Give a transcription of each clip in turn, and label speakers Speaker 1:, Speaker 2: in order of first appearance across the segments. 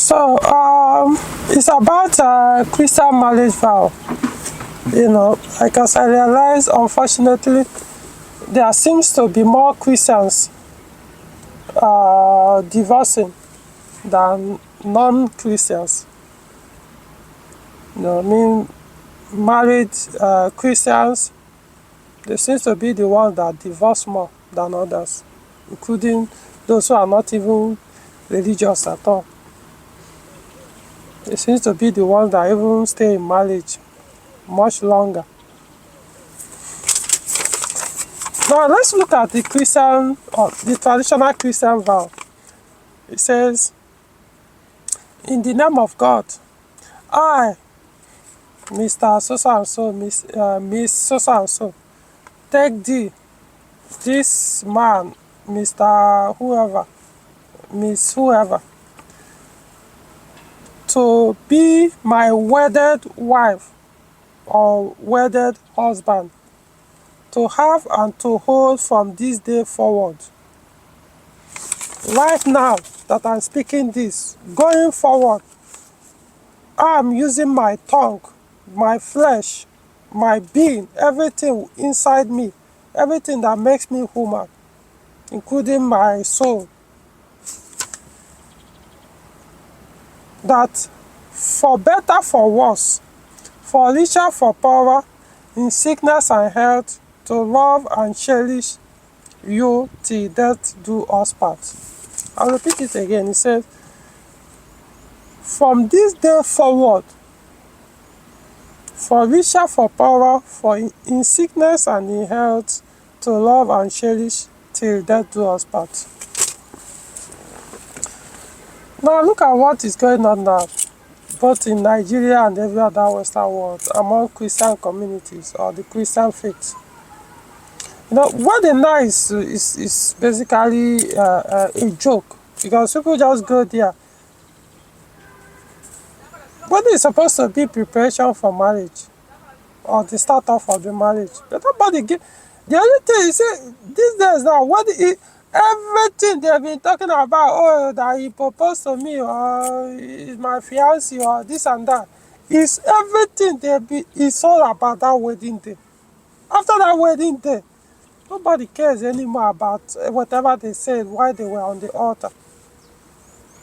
Speaker 1: So, it's about Christian marriage vow. Because I realize, unfortunately, there seems to be more Christians divorcing than non-Christians. I mean, married Christians, they seem to be the ones that divorce more than others, including those who are not even religious at all. They seem to be the ones that even stay in marriage much longer. Now let's look at the Christian, or the traditional Christian vow. It says, "In the name of God, I, Mr. So and so, Miss So and so, take thee, this man, Mr. Whoever, Miss Whoever, to be my wedded wife or wedded husband, to have and to hold from this day forward." Right now that I'm speaking this, going forward, I'm using my tongue, my flesh, my being, everything inside me, everything that makes me human, including my soul, that for better, for worse, for richer, for poorer, in sickness and health, to love and cherish you till death do us part. I'll repeat it again. It says, from this day forward, for richer, for poorer, for in sickness and in health, to love and cherish till death do us part. Now look at what is going on now, both in Nigeria and every other Western world, among Christian communities or the Christian faith. What they know is basically a joke, because people just go there. What is supposed to be preparation for marriage or the start off of the marriage, but nobody give. The only thing is, these days now, everything they've been talking about, oh, that he proposed to me, or is my fiancé, or this and that, is everything it's all about that wedding day. After that wedding day, nobody cares anymore about whatever they said while they were on the altar.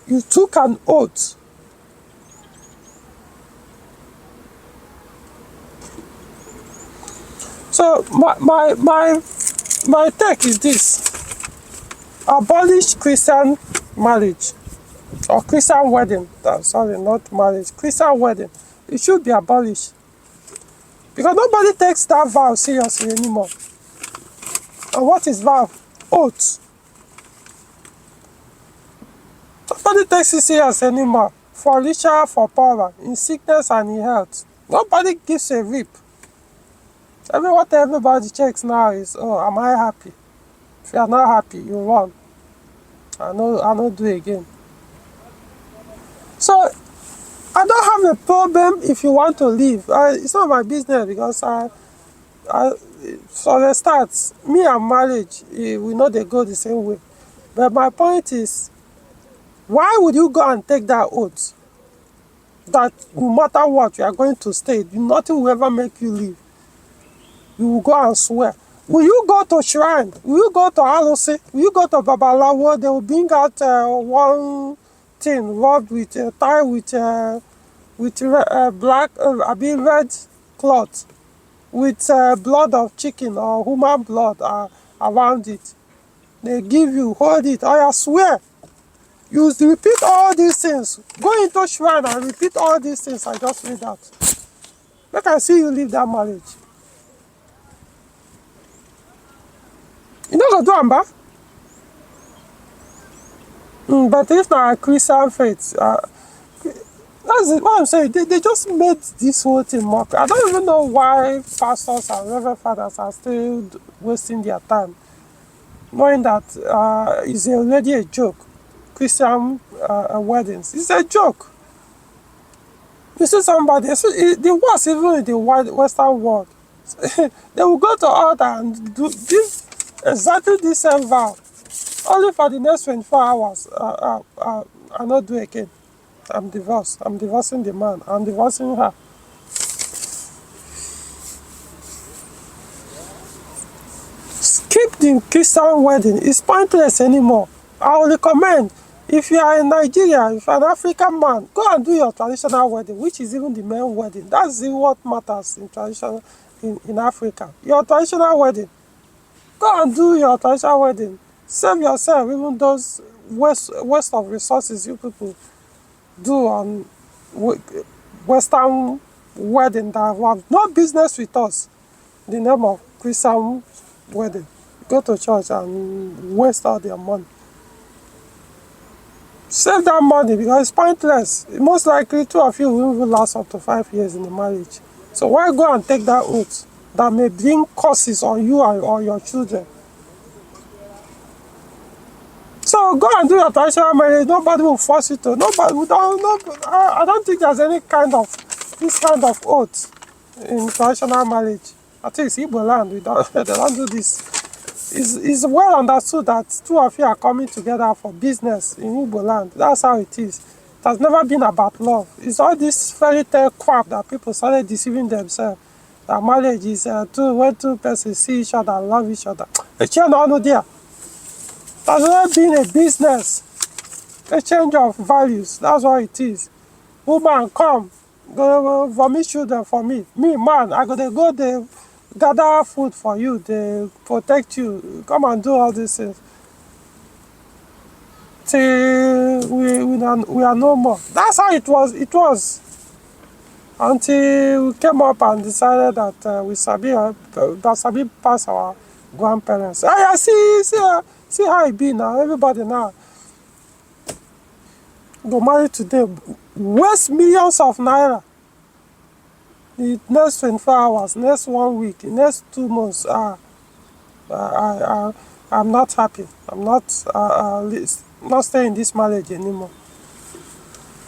Speaker 1: You took an oath. So my take is this: abolish Christian marriage or Christian wedding. Sorry, not marriage. Christian wedding. It should be abolished, because nobody takes that vow seriously anymore. And what is vow? Oath. Nobody takes it serious anymore. For richer, for poorer, in sickness and in health. Nobody gives a rip. What everybody checks now is, oh, am I happy? If you are not happy, you run. I know do it again. So I don't have a problem if you want to leave. It's not my business, because for the start, me and marriage, we know they go the same way. But my point is, why would you go and take that oath that no matter what, you are going to stay? Nothing will ever make you leave. You will go and swear. Will you go to shrine? Will you go to Alose? Will you go to Babalawo? They will bring out one thing rubbed with tie with black, red cloth, with blood of chicken or human blood around it. They give you, hold it. I swear. You repeat all these things. Go into shrine and repeat all these things I just read out. Make I see you leave that marriage. You know go do am ba? But if na Christian faith, that's what I'm saying. They just made this whole thing mock. I don't even know why pastors and reverend fathers are still wasting their time, knowing that it's already a joke. Christian weddings, it's a joke. You see somebody, the worst even in the Western world, they will go to altar and do this, exactly the same vow, only for the next 24 hours. I not do again. I'm divorced. I'm divorcing the man. I'm divorcing her. Skip the Christian wedding. It's pointless anymore. I will recommend, if you are in Nigeria, if you're an African man, go and do your traditional wedding, which is even the main wedding. That's what matters in traditional in Africa. Your traditional wedding. Go and do your traditional wedding. Save yourself even those waste of resources you people do on Western wedding that have no business with us. The name of Christian wedding. Go to church and waste all their money. Save that money because it's pointless. Most likely, two of you will even last up to 5 years in the marriage. So why go and take that oath that may bring curses on you or your children? So go and do your traditional marriage. Nobody will force you to. Nobody will. I don't think there's any kind of this kind of oath in traditional marriage. I think it's Igbo land. They don't do this. It's well understood that two of you are coming together for business in Igbo land. That's how it is. It has never been about love. It's all this fairy tale crap that people started deceiving themselves. That marriage is when two persons see each other and love each other. It's no there. It has never been a business. A change of values. That's what it is. Woman, come. Go vomit children for me. Me, man, I go there. Gather food for you, they protect you, come and do all these things. Till we are no more. That's how it was. Until we came up and decided that we sabi pass our grandparents. See how it be now. Everybody now go marry today, waste millions of naira. The next 24 hours, next 1 week, next 2 months, I'm not happy. I'm not staying in this marriage anymore.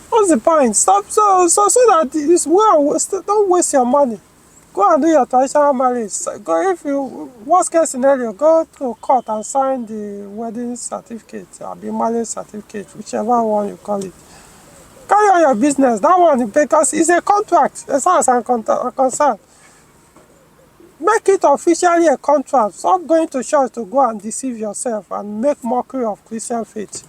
Speaker 1: What's the point? Stop so that this well, don't waste your money. Go and do your traditional marriage. Go if you worst case scenario, go to court and sign the wedding certificate or the marriage certificate, whichever one you call it. Carry on your business. That one, because it's a contract, as far as I'm concerned. Make it officially a contract. Stop going to church to go and deceive yourself and make mockery of Christian faith.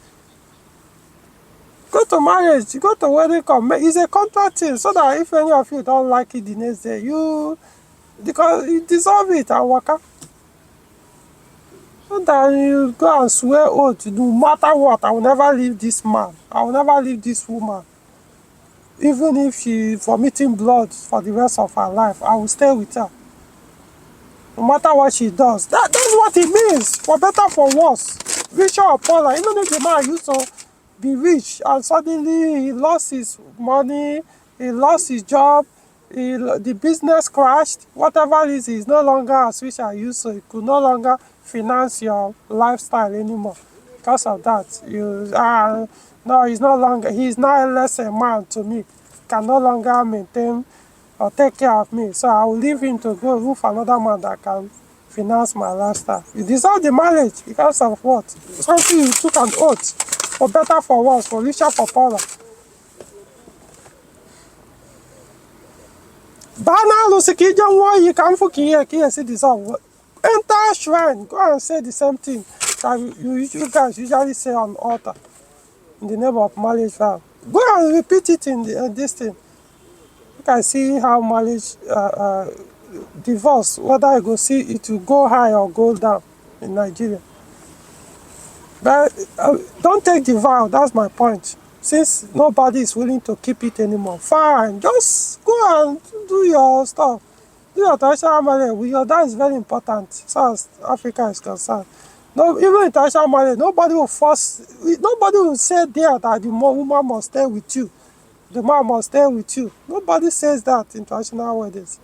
Speaker 1: Go to marriage, go to wedding, it's a contract thing, so that if any of you don't like it the next day, because you deserve it and waka. So that you go and swear oath, no matter what, I will never leave this man. I will never leave this woman. Even if she's vomiting blood for the rest of her life, I will stay with her. No matter what she does. That's what it means. For better, for worse. Richer or poorer. Even if the man used to be rich and suddenly he lost his money, he lost his job, the business crashed, whatever it is, he's no longer as rich as used to. He could no longer finance your lifestyle anymore. Because of that, no, he's now less a man to me. He can no longer maintain or take care of me. So I will leave him to go look for another man that can finance my lifestyle. You dissolve the marriage because of what? Something you took an oath. For better, for worse, for richer, for poorer. Bana Lusiki, don't worry, you can fucking see dissolve. Enter shrine, go and say the same thing that you guys usually say on altar. In the name of marriage vow. Go and repeat it in this thing. You can see how marriage divorce, whether it will go high or go down in Nigeria. But don't take the vow, that's my point. Since nobody is willing to keep it anymore, fine, just go and do your stuff. Do your traditional marriage. That is very important as far as Africa is concerned. No, even in traditional marriage, nobody will say there that the woman must stay with you. The man must stay with you. Nobody says that in traditional weddings.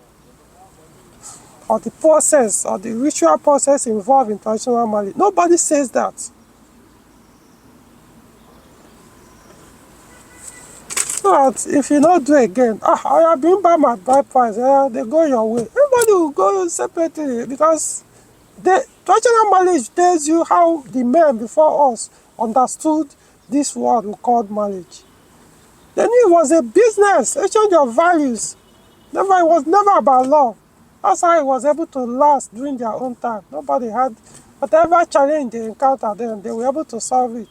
Speaker 1: Or the process, or the ritual process involved in traditional marriage. Nobody says that. So that if you don't do again, I have been by my bride price, they go your way. Everybody will go separately because the traditional marriage tells you how the men before us understood this word we called marriage. They knew it was a business, exchange of values. Never, it was never about love. That's how it was able to last during their own time. Nobody had, whatever challenge they encountered, then they were able to solve it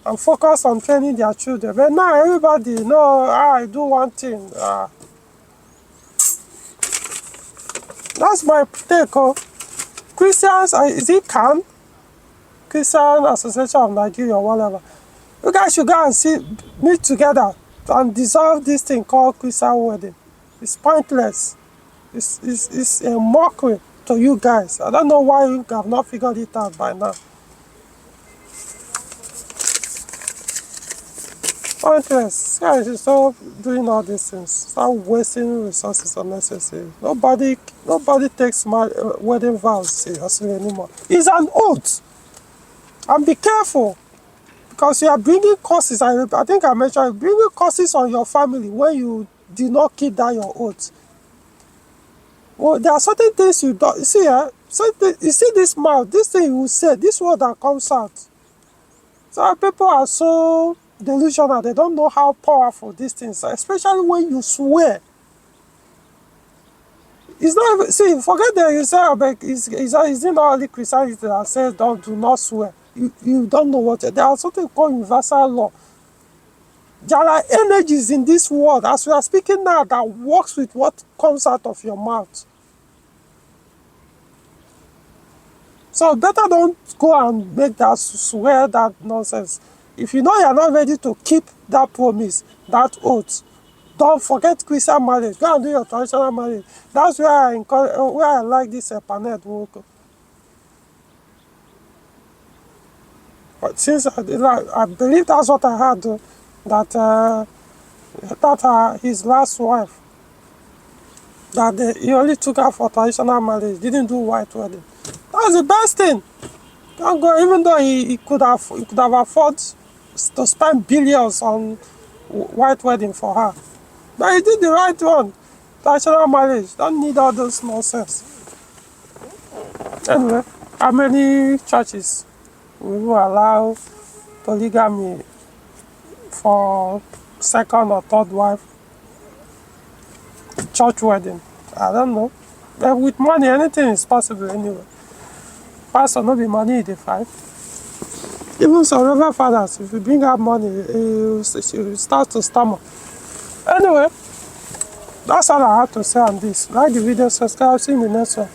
Speaker 1: and focus on training their children. But now everybody, no, I do one thing. That's my take. Oh. Christians, is it CAN? Christian Association of Nigeria or whatever. You guys should go and meet together and dissolve this thing called Christian wedding. It's pointless. It's a mockery to you guys. I don't know why you have not figured it out by now. Pointless. Guys, you stop doing all these things. Stop wasting resources unnecessarily. Nobody takes my wedding vows seriously anymore. It's an oath. And be careful. Because you are bringing curses. I think I mentioned bringing curses on your family when you did not keep down your oath. Well, there are certain things you don't. You see, you see this mouth, this thing you will say, this word that comes out. So people are so delusional, they don't know how powerful these things are, especially when you swear. It's not, see, forget that you say, is it not only Christianity that says do not swear? You don't know what, there are something called universal law. There are energies in this world, as we are speaking now, that works with what comes out of your mouth. So better don't go and make that swear that nonsense. If you know you're not ready to keep that promise, that oath, don't forget Christian marriage. Go and do your traditional marriage. That's where I like this panel work. But since I believe that's what I heard, that his last wife, that he only took her for traditional marriage, didn't do white wedding. That was the best thing. Can't go, even though he could have afforded to spend billions on white wedding for her. But he did the right one. Traditional marriage. Don't need all those nonsense. Anyway, how many churches will allow polygamy for second or third wife? Church wedding. I don't know. But with money, anything is possible anyway. Pastor, no be money they fight. Even some Reverend fathers, if you bring out money, you start to stammer. Anyway, that's all I have to say on this. Like the video, subscribe, see you in the next one.